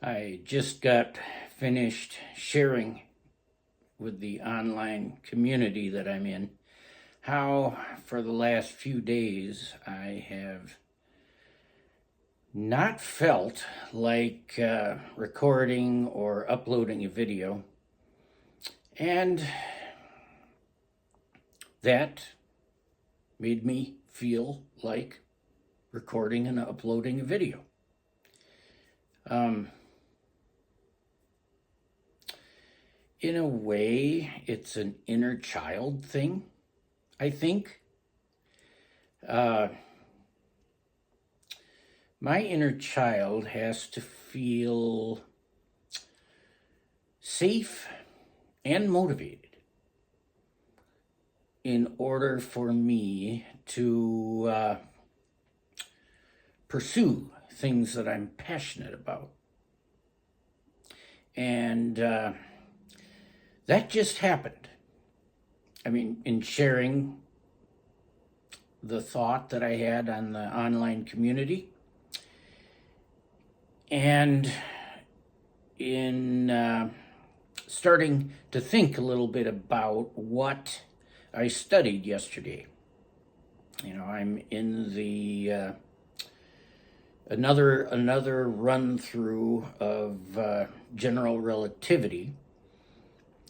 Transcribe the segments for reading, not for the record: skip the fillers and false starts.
I just got finished sharing with the online community that I'm in how, for the last few days, I have not felt like recording or uploading a video, and that made me feel like recording and uploading a video. In a way, it's an inner child thing, I think. My inner child has to feel safe and motivated in order for me to pursue things that I'm passionate about. And that just happened. I mean, in sharing the thought that I had on the online community, and in starting to think a little bit about what I studied yesterday. I'm in the another run through of general relativity.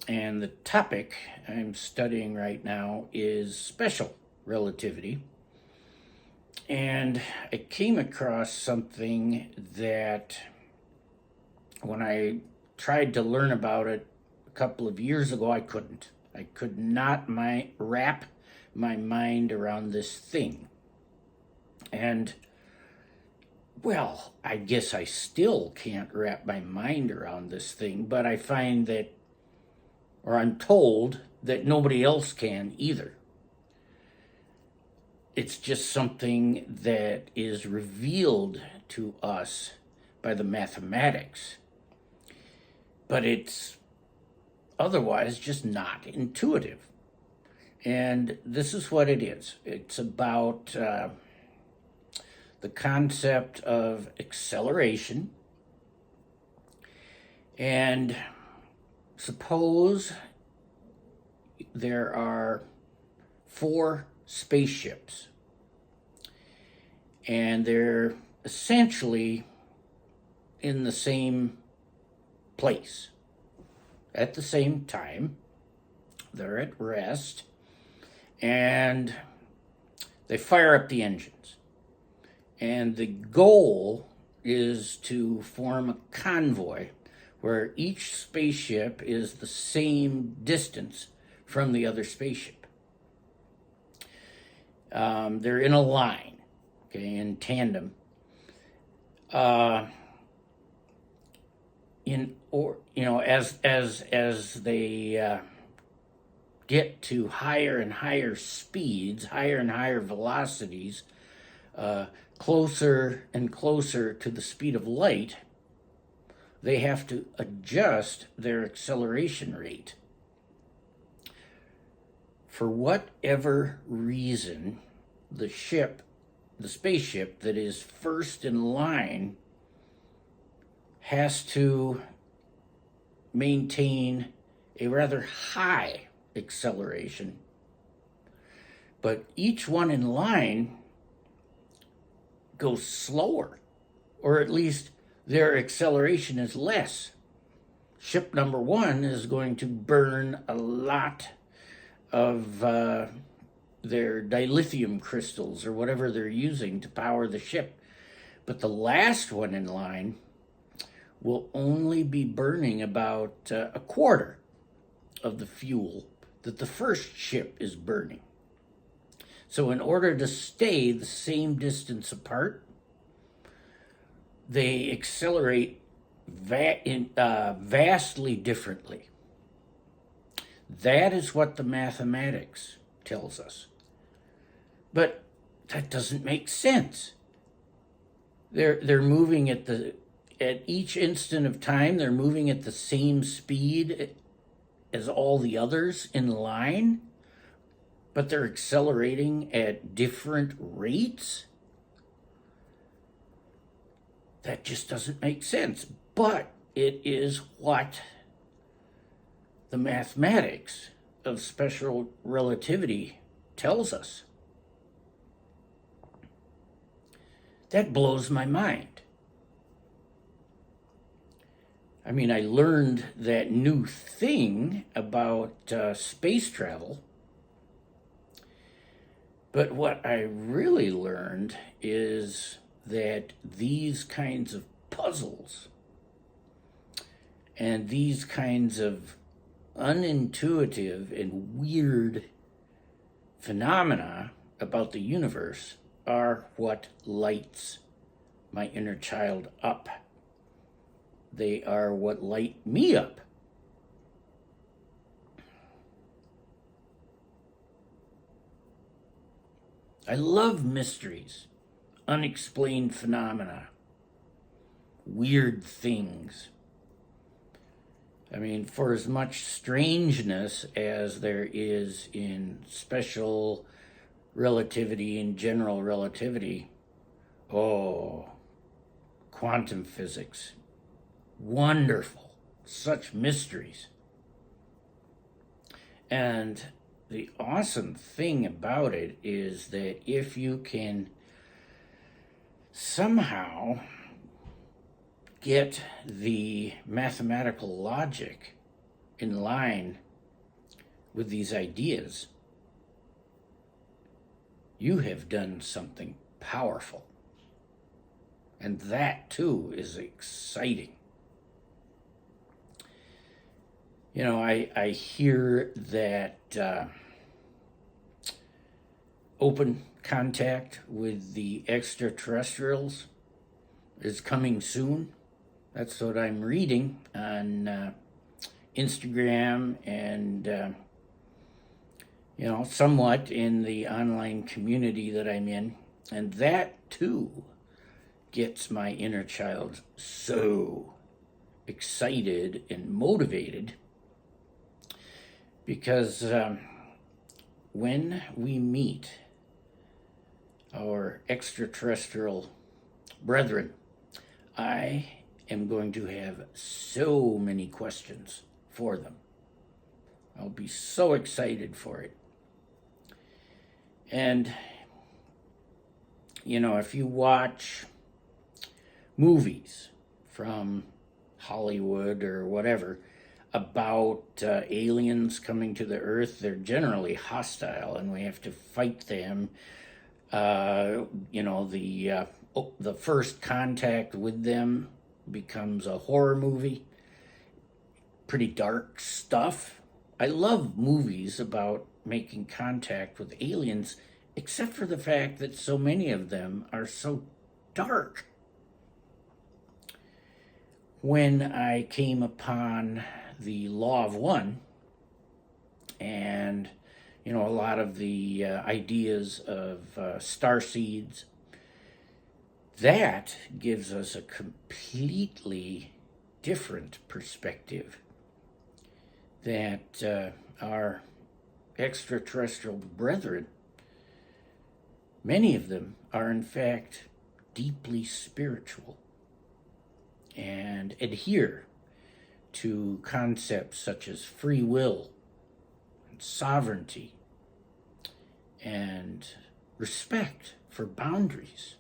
And the topic I'm studying right now is special relativity. And I came across something that when I tried to learn about it a couple of years ago, I couldn't. I could not wrap my mind around this thing. And, well, I guess I still can't wrap my mind around this thing, but I find that, or I'm told that nobody else can either. It's just something that is revealed to us by the mathematics, but it's otherwise just not intuitive. And this is what it is. It's about the concept of acceleration. And suppose there are 4 spaceships, and they're essentially in the same place at the same time. They're at rest, and they fire up the engines. And the goal is to form a convoy where each spaceship is the same distance from the other spaceship. They're in a line, okay, in tandem. As they get to higher and higher speeds, higher and higher velocities, closer and closer to the speed of light, they have to adjust their acceleration rate. For whatever reason, the spaceship that is first in line has to maintain a rather high acceleration. But each one in line goes slower, or at least their acceleration is less. Ship number 1 is going to burn a lot of their dilithium crystals or whatever they're using to power the ship. But the last one in line will only be burning about a quarter of the fuel that the first ship is burning. So in order to stay the same distance apart, they accelerate vastly differently. That is what the mathematics tells us. But that doesn't make sense. They're moving at each instant of time, they're moving at the same speed as all the others in line, but they're accelerating at different rates. That just doesn't make sense. but it is what the mathematics of special relativity tells us. That blows my mind. I mean, I learned that new thing about space travel, but what I really learned is that these kinds of puzzles and these kinds of unintuitive and weird phenomena about the universe are what lights my inner child up. They are what light me up. I love mysteries, unexplained phenomena, weird things. I mean, for as much strangeness as there is in special relativity and general relativity, oh, quantum physics, wonderful, such mysteries. And the awesome thing about it is that if you can somehow get the mathematical logic in line with these ideas, you have done something powerful. And that too is exciting. You know, I hear that open contact with the extraterrestrials is coming soon. That's what I'm reading on Instagram and, somewhat in the online community that I'm in. And that too gets my inner child so excited and motivated, because when we meet our extraterrestrial brethren, I am going to have so many questions for them. I'll be so excited for it. And, if you watch movies from Hollywood or whatever about aliens coming to the earth, they're generally hostile and we have to fight them. The first contact with them becomes a horror movie. Pretty dark stuff. I love movies about making contact with aliens, except for the fact that so many of them are so dark. When I came upon the Law of One and, a lot of the ideas of star seeds, that gives us a completely different perspective that our extraterrestrial brethren, many of them are in fact deeply spiritual and adhere to concepts such as free will, and sovereignty, and respect for boundaries.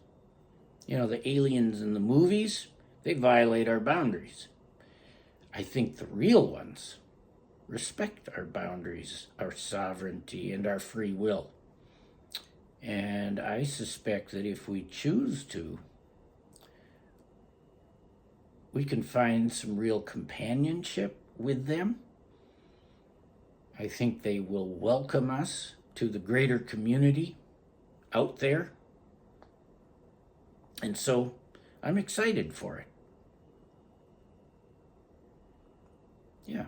The aliens in the movies, they violate our boundaries. I think the real ones respect our boundaries, our sovereignty, and our free will. And I suspect that if we choose to, we can find some real companionship with them. I think they will welcome us to the greater community out there. And so I'm excited for it. Yeah.